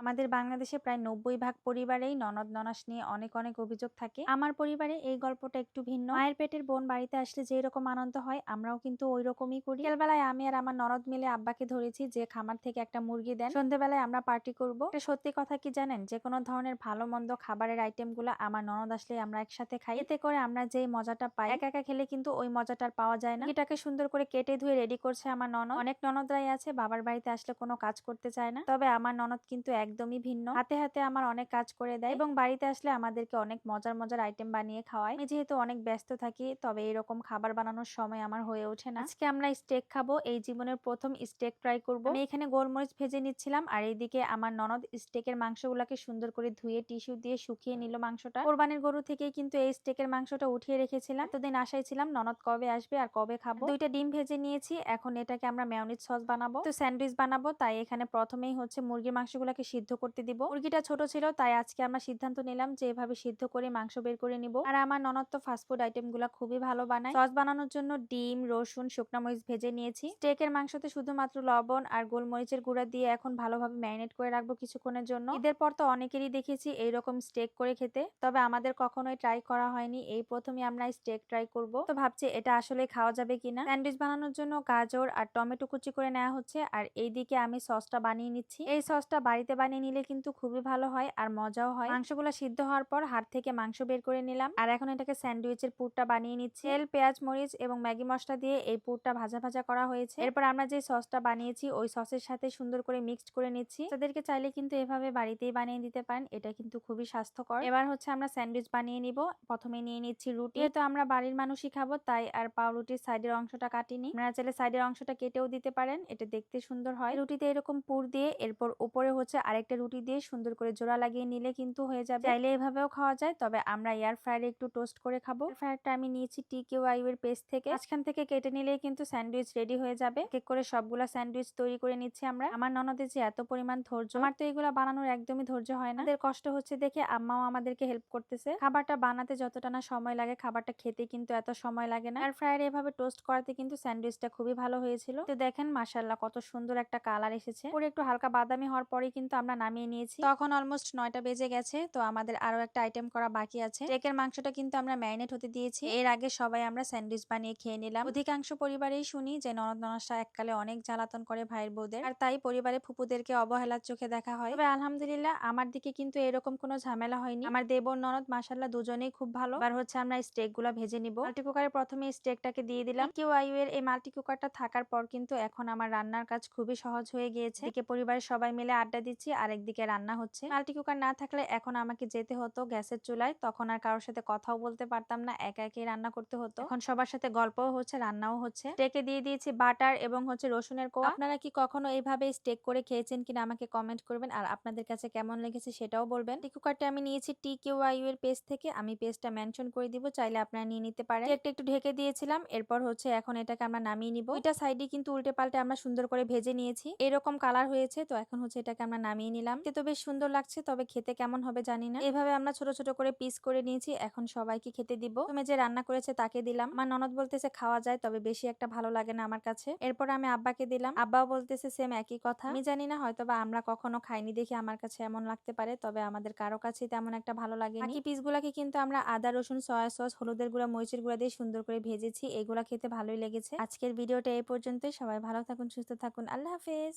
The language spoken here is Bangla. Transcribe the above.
আমাদের বাংলাদেশে প্রায় ৯০ ভাগ পরিবারেই ননদ-ননাস নিয়ে অনেক অভিযোগ থাকে। আমার পরিবারে এই গল্পটা একটু ভিন্ন। মায়ের পেটের বোন বাড়িতে আসলে যেরকম আনন্দ হয় আমরাও কিন্তু ওইরকমই করি। বিকেলবেলায় আমি আর আমার ননদ মিলে আব্বাকে ধরেছি যে খামার থেকে একটা মুরগি দেন, সন্ধ্যেবেলায় আমরা পার্টি করব। এটা সত্যি কথা কি জানেন, যে কোনো ধরনের ভালো মন্দ খাবারের আইটেম গুলো আমার ননদ আসলে আমরা একসাথে খাই। এতে করে আমরা যেই মজাটা পাই একা একা খেলে কিন্তু ওই মজাটা আর পাওয়া যায় না। এটাকে সুন্দর করে কেটে ধুয়ে রেডি করছে আমার ননদ। অনেক ননদরাই আছে বাবার বাড়িতে আসলে কোনো কাজ করতে চায় না, তবে আমার ননদ কিন্তু একদমই ভিন্ন। হাতে হাতে আমার অনেক কাজ করে দেয় এবং বাড়িতে আসলে আমাদেরকে অনেক মজার আইটেম বানিয়ে খাওয়ায়। আমি যেহেতু অনেক ব্যস্ত থাকি, তবে এরকম খাবার বানানোর সময় আমার হয়ে ওঠে না। আজকে আমরা স্টেক খাবো, এই জীবনের প্রথম স্টেক ট্রাই করব। আমি এখানে গোলমরিচ ভেজে নিচ্ছিলাম, আর এইদিকে আমার ননদ স্টেকের মাংসগুলোকে সুন্দর করে ধুয়ে টিস্যু দিয়ে শুকিয়ে নিল মাংসটা। কোরবানির গরু থেকেই কিন্তু এই স্টেকের মাংসটা উঠিয়ে রেখেছিলাম। এতদিন আশায় ছিলাম ননদ কবে আসবে আর কবে খাবো। দুইটা ডিম ভেজে নিয়েছি, এখন এটাকে আমরা মেয়োনিজ সস বানাবো, তো স্যান্ডউইচ বানাবো। তাই এখানে প্রথমেই হচ্ছে মুরগির মাংসগুলোকে সিদ্ধ করতে দিব। মুরগিটা ছোট ছিল, তাই আজকে আমরা সিদ্ধান্ত নিলাম যে এভাবে সিদ্ধ করে মাংস বের করে নিব। আর আমার ননদ তো ফাস্টফুড আইটেম গুলা খুবই ভালো বানায়। সস বানানোর জন্য ডিম, রসুন, শুকনা মরিচ ভেজে নিয়েছি। স্টেকের মাংসতে শুধুমাত্র লবণ আর গোলমরিচের গুঁড়া দিয়ে এখন ভালোভাবে ম্যারিনেট করে রাখবো কিছুক্ষণের জন্য। ঈদের পর তো অনেকেরই দেখেছি এইরকম স্টেক করে খেতে, তবে আমাদের কখনোই ট্রাই করা হয়নি। এই প্রথমে আমরা স্টেক ট্রাই করব, তো ভাবছি এটা আসলে খাওয়া যাবে কিনা। স্যান্ডউইচ বানানোর জন্য গাজর আর টমেটো কুচি করে নেওয়া হচ্ছে, আর এইদিকে আমি সসটা বানিয়ে নিচ্ছি। এই সসটা বাড়িতে বানিয়ে নিলে কিন্তু খুবই ভালো হয় আর মজাও হয়। মাংসগুলো সিদ্ধ হওয়ার পর হাড় থেকে মাংস বের করে নিলাম, আর এখন এটাকে স্যান্ডউইচের পুরটা বানিয়ে নিচ্ছি। তেল, পেঁয়াজ, মরিচ এবং ম্যাগি মশলা দিয়ে এই পুরটা ভাজা করা হয়েছে। এরপর আমরা যে সসটা বানিয়েছি ওই সসের সাথে সুন্দর করে মিক্সড করে নিচ্ছি। তাদেরকে চাইলে কিন্তু এভাবে বাড়িতেই বানিয়ে দিতে পারেন, এটা কিন্তু খুবই স্বাস্থ্যকর। এবার হচ্ছে আমরা স্যান্ডউইচ বানিয়ে নিব। প্রথমে নিয়ে নিচ্ছি রুটি, যেহেতু আমরা বাড়ির মানুষই খাবো তাই আর পাউরুটির সাইডের অংশটা কাটিনি। আপনারা চাইলে সাইডের অংশটা কেটেও দিতে পারেন, এটা দেখতে সুন্দর হয়। রুটিতে এরকম পুর দিয়ে এরপর উপরে হচ্ছে আরেকটা রুটি দিয়ে সুন্দর করে জোড়া লাগিয়ে নিলে কিন্তু হয়ে যাবে। চাইলে এভাবেও খাওয়া যায়, তবে আমরা এয়ার ফ্রায়ারে একটু টোস্ট করে খাবো। এয়ার ফ্রায়ারটা আমি নিয়েছি TQIU এর পেজ থেকে। মাঝখান থেকে কেটে নিলেই কিন্তু স্যান্ডউইচ রেডি হয়ে যাবে। এক এক করে সবগুলা স্যান্ডউইচ তৈরি করে নিচ্ছি আমরা। আমার ননদের যে এত পরিমাণ ধৈর্য, আমার তো এগুলা বানানোর একদমই ধৈর্য হয় না। আমাদের কষ্ট হচ্ছে দেখে আম্মাও আমাদেরকে হেল্প করতেছে। খাবারটা বানাতে যতটা না সময় লাগে, খাবারটা খেতে কিন্তু এত সময় লাগে না। এয়ার ফ্রায়ারে এভাবে টোস্ট করাতে কিন্তু স্যান্ডউইচটা খুবই ভালো হয়েছিল। তো দেখেন মাশাআল্লাহ কত সুন্দর একটা কালার এসেছে। পুরো একটু হালকা বাদামি হওয়ার পরেই কিন্তু আমরা নামিয়ে নিয়েছি। তখন অলমোস্ট 9টা বেজে গেছে, তো আমাদের আরো একটা আইটেম করা বাকি আছে। স্টেকের মাংসটা কিন্তু আমরা ম্যারিনেট হতে দিয়েছি। এর আগে সবাই আমরা স্যান্ডউইচ বানিয়ে খেয়ে নিলাম। অধিকাংশ পরিবারেই শুনি যে ননদ ননাসরা এককালে অনেক জ্বালাতন করে ভাইয়ের বউদের, আর তাই পরিবারে ফুপুদেরকে অবহেলার চোখে দেখা হয়। তবে আলহামদুলিল্লাহ আমার দিকে কিন্তু এরকম কোনো ঝামেলা হয়নি। আমার দেবর ননদ মাশাআল্লাহ দুজনেই খুব ভালো। এবার হচ্ছে আমরা স্টেক গুলা ভেজে নিব। মাল্টি কুকারে প্রথমে স্টেকটাকে দিয়ে দিলাম। TQIU এর এই মাল্টি কুকারটা থাকার পর কিন্তু এখন আমার রান্নার কাজ খুবই সহজ হয়ে গিয়েছে। এদিকে পরিবারের সবাই মিলে আড্ডা দিচ্ছি আর একদিকে রান্না হচ্ছে। মাল্টি কুকার না থাকলে এখন আমাকে যেতে হতো গ্যাসের চুলায়, তখন আর কারোর সাথে কথাও বলতে পারতাম না, একা একাই রান্না করতে হতো। এখন সবার সাথে গল্পও হচ্ছে, রান্নাও হচ্ছে। স্টেকে দিয়ে দিয়েছি বাটার এবং হচ্ছে রসুনের কোয়া। আপনারা কি কখনো এইভাবে স্টেক করে খেয়েছেন কিনা আমাকে কমেন্ট করবেন, আর আপনাদের কাছে কেমন লেগেছে সেটাও বলবেন। কুকারটা আমি নিয়েছি TQIU এর পেজ থেকে, আমি পেজটা মেনশন করে দিব, চাইলে আপনারা নিয়ে নিতে পারেন। একটু ঢেকে দিয়েছিলাম, এরপর হচ্ছে এখন এটাকে আমরা নামিয়ে নিব। এটা সাইডে কিন্তু উল্টে পাল্টে আমরা সুন্দর করে ভেজে নিয়েছি, এরকম কালার হয়েছে। তো এখন হচ্ছে এটাকে আমরা নামিয়ে নিলাম। তো বেশ সুন্দর লাগছে, তবে খেতে কেমন হবে জানি না। এভাবে আমরা ছোট ছোট করে পিস করে নিয়েছি, এখন সবাইকে খেতে দিব। তুমি যে রান্না করেছে তাকে দিলাম। আমার ননদ বলতেছে খাওয়া যায়, তবে বেশি একটা ভালো লাগে না আমার কাছে। এরপর আমি আব্বাকে দিলাম, আব্বাও বলতেছে সেম একই কথা। আমি জানি না, হয়তোবা আমরা কখনো খাইনি দেখে আমার কাছে এমন লাগতে পারে, তবে আমাদের কারো কাছে তেমন একটা ভালো লাগেনি। বাকি পিসগুলাকে কিন্তু আমরা আদা, রসুন, সয়া সস, হলুদের গুঁড়া, মরিচের গুঁড়া দিয়ে সুন্দর করে ভেজেছি। এগুলা খেতে ভালোই লেগেছে। আজকের ভিডিওটা এই পর্যন্তই। সবাই ভালো থাকুন, সুস্থ থাকুন, আল্লাহ হাফেজ।